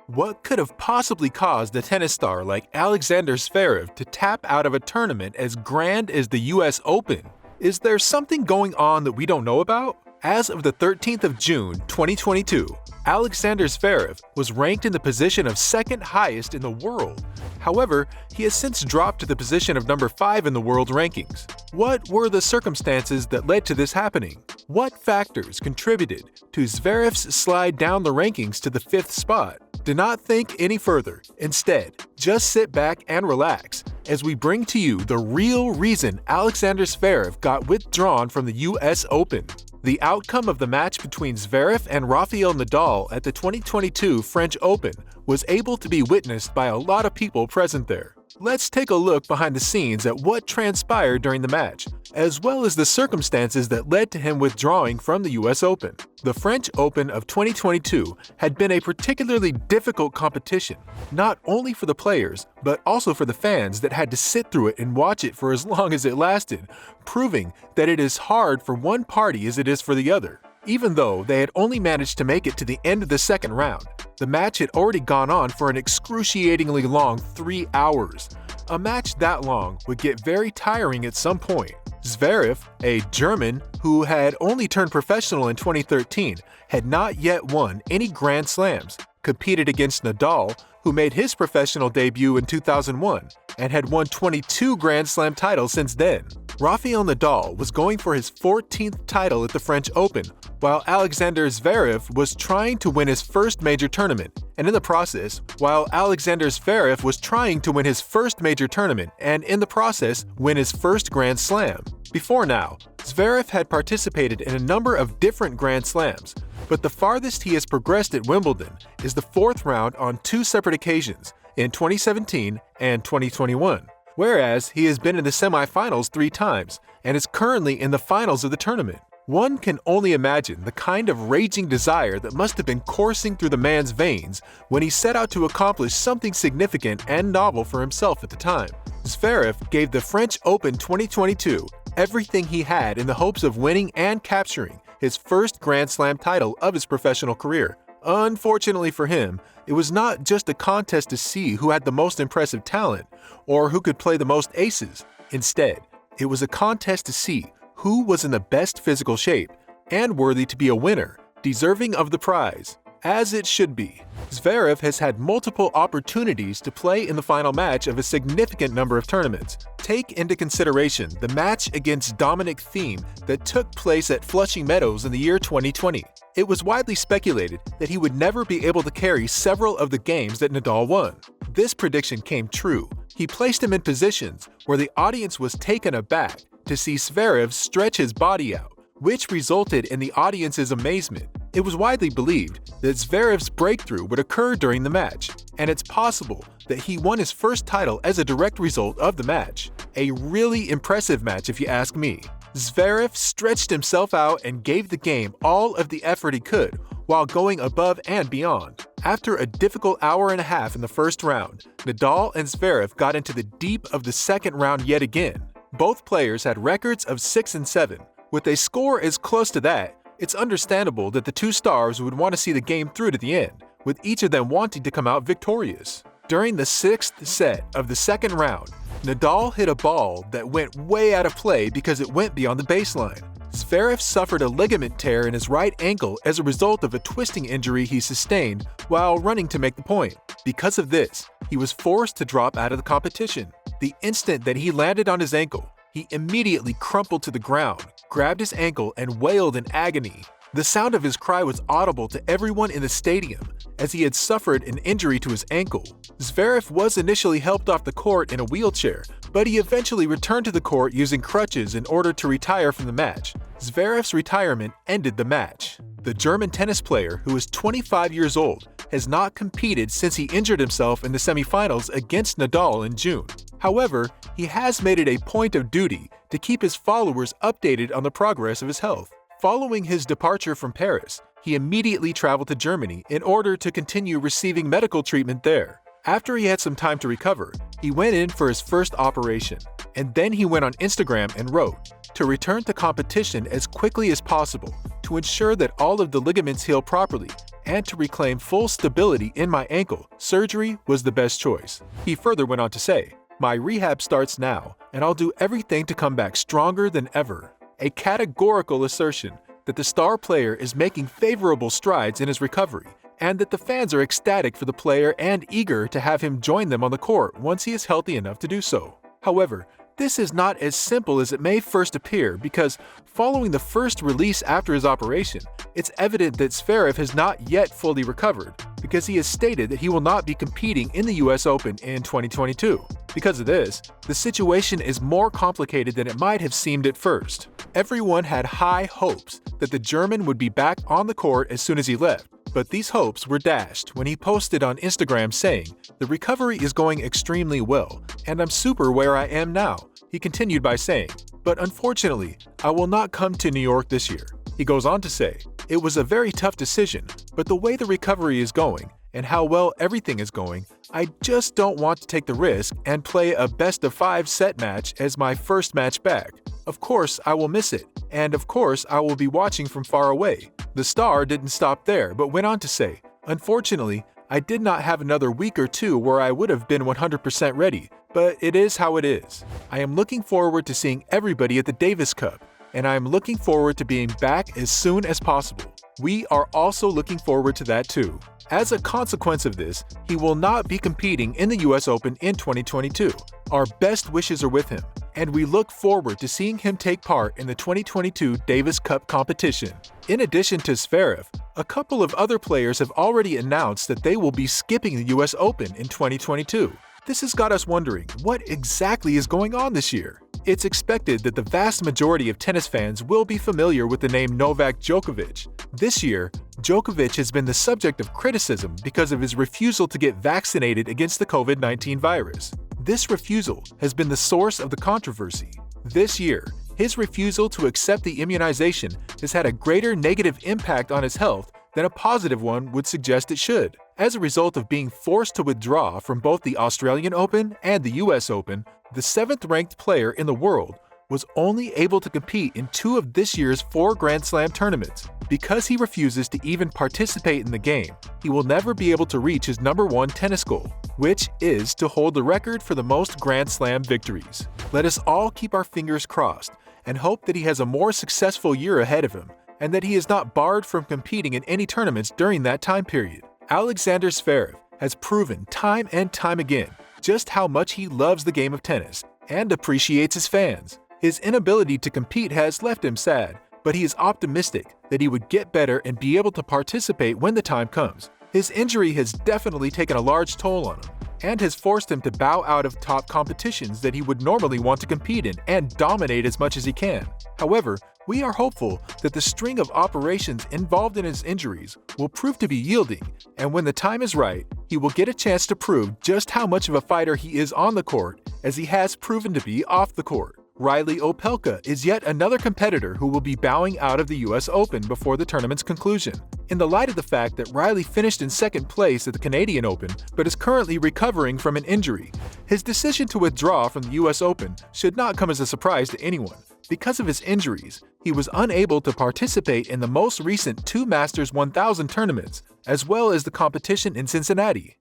What could have possibly caused a tennis star like Alexander Zverev to tap out of a tournament as grand as the US Open? Is there something going on that we don't know about? As of the 13th of June, 2022, Alexander Zverev was ranked in the position of second highest in the world. However, he has since dropped to the position of number 5 in the world rankings. What were the circumstances that led to this happening? What factors contributed to Zverev's slide down the rankings to the 5th spot? Do not think any further. Instead, just sit back and relax as we bring to you the real reason Alexander Zverev got withdrawn from the US Open. The outcome of the match between Zverev and Rafael Nadal at the 2022 French Open was able to be witnessed by a lot of people present there. Let's take a look behind the scenes at what transpired during the match, as well as the circumstances that led to him withdrawing from the US Open. The French Open of 2022 had been a particularly difficult competition, not only for the players, but also for the fans that had to sit through it and watch it for as long as it lasted, proving that it is hard for one party as it is for the other. Even though they had only managed to make it to the end of the second round, the match had already gone on for an excruciatingly long 3 hours. A match that long would get very tiring at some point. Zverev, a German who had only turned professional in 2013, had not yet won any Grand Slams, competed against Nadal, who made his professional debut in 2001 and had won 22 Grand Slam titles since then. Rafael Nadal was going for his 14th title at the French Open, while Alexander Zverev was trying to win his first major tournament, and in the process, while Alexander Zverev was trying to win his first major tournament and in the process win his first Grand Slam. Before now, Zverev had participated in a number of different Grand Slams, but the farthest he has progressed at Wimbledon is the 4th round on 2 separate occasions, in 2017 and 2021. Whereas he has been in the semifinals 3 times and is currently in the finals of the tournament. One can only imagine the kind of raging desire that must have been coursing through the man's veins when he set out to accomplish something significant and novel for himself at the time. Zverev gave the French Open 2022 everything he had in the hopes of winning and capturing his first Grand Slam title of his professional career. Unfortunately for him, it was not just a contest to see who had the most impressive talent or who could play the most aces. Instead, it was a contest to see who was in the best physical shape and worthy to be a winner, deserving of the prize, as it should be. Zverev has had multiple opportunities to play in the final match of a significant number of tournaments. Take into consideration the match against Dominic Thiem that took place at Flushing Meadows in the year 2020. It was widely speculated that he would never be able to carry several of the games that Nadal won. This prediction came true. He placed him in positions where the audience was taken aback to see Zverev stretch his body out, which resulted in the audience's amazement. It was widely believed that Zverev's breakthrough would occur during the match, and it's possible that he won his first title as a direct result of the match. A really impressive match if you ask me. Zverev stretched himself out and gave the game all of the effort he could while going above and beyond. After a difficult hour and a half in the first round, Nadal and Zverev got into the deep of the second round yet again. Both players had records of 6 and 7. With a score as close to that, it's understandable that the two stars would want to see the game through to the end, with each of them wanting to come out victorious. During the 6th set of the second round, Nadal hit a ball that went way out of play because it went beyond the baseline. Zverev suffered a ligament tear in his right ankle as a result of a twisting injury he sustained while running to make the point. Because of this, he was forced to drop out of the competition. The instant that he landed on his ankle, he immediately crumpled to the ground, grabbed his ankle, and wailed in agony. The sound of his cry was audible to everyone in the stadium, as he had suffered an injury to his ankle. Zverev was initially helped off the court in a wheelchair, but he eventually returned to the court using crutches in order to retire from the match. Zverev's retirement ended the match. The German tennis player, who is 25 years old, has not competed since he injured himself in the semifinals against Nadal in June. However, he has made it a point of duty to keep his followers updated on the progress of his health. Following his departure from Paris, he immediately traveled to Germany in order to continue receiving medical treatment there. After he had some time to recover, he went in for his first operation, and then he went on Instagram and wrote, "To return to competition as quickly as possible, to ensure that all of the ligaments heal properly, and to reclaim full stability in my ankle, surgery was the best choice." He further went on to say, "My rehab starts now, and I'll do everything to come back stronger than ever." A categorical assertion that the star player is making favorable strides in his recovery, and that the fans are ecstatic for the player and eager to have him join them on the court once he is healthy enough to do so. However, this is not as simple as it may first appear because, following the first release after his operation, it's evident that Zverev has not yet fully recovered because he has stated that he will not be competing in the US Open in 2022. Because of this, the situation is more complicated than it might have seemed at first. Everyone had high hopes that the German would be back on the court as soon as he left, but these hopes were dashed when he posted on Instagram saying, "The recovery is going extremely well, and I'm super where I am now." He continued by saying, "But unfortunately, I will not come to New York this year." He goes on to say, "It was a very tough decision, but the way the recovery is going, and how well everything is going, I just don't want to take the risk and play a best-of-5 set match as my first match back. Of course, I will miss it, and of course, I will be watching from far away." The star didn't stop there, but went on to say, "Unfortunately, I did not have another week or two where I would have been 100% ready, but it is how it is. I am looking forward to seeing everybody at the Davis Cup, and I am looking forward to being back as soon as possible. We are also looking forward to that too." As a consequence of this, he will not be competing in the US Open in 2022. Our best wishes are with him, and we look forward to seeing him take part in the 2022 Davis Cup competition. In addition to Zverev, a couple of other players have already announced that they will be skipping the US Open in 2022. This has got us wondering what exactly is going on this year. It's expected that the vast majority of tennis fans will be familiar with the name Novak Djokovic. This year, Djokovic has been the subject of criticism because of his refusal to get vaccinated against the COVID-19 virus. This refusal has been the source of the controversy. This year, his refusal to accept the immunization has had a greater negative impact on his health than a positive one would suggest it should. As a result of being forced to withdraw from both the Australian Open and the US Open, the 7th-ranked player in the world was only able to compete in 2 of this year's 4 Grand Slam tournaments. Because he refuses to even participate in the game, he will never be able to reach his #1 tennis goal, which is to hold the record for the most Grand Slam victories. Let us all keep our fingers crossed and hope that he has a more successful year ahead of him and that he is not barred from competing in any tournaments during that time period. Alexander Zverev has proven time and time again just how much he loves the game of tennis and appreciates his fans. His inability to compete has left him sad, but he is optimistic that he would get better and be able to participate when the time comes. His injury has definitely taken a large toll on him and has forced him to bow out of top competitions that he would normally want to compete in and dominate as much as he can. However, we are hopeful that the string of operations involved in his injuries will prove to be yielding, and when the time is right, he will get a chance to prove just how much of a fighter he is on the court, as he has proven to be off the court. Riley Opelka is yet another competitor who will be bowing out of the US Open before the tournament's conclusion. In the light of the fact that Riley finished in 2nd place at the Canadian Open but is currently recovering from an injury, his decision to withdraw from the US Open should not come as a surprise to anyone. Because of his injuries, he was unable to participate in the most recent 2 Masters 1000 tournaments, as well as the competition in Cincinnati.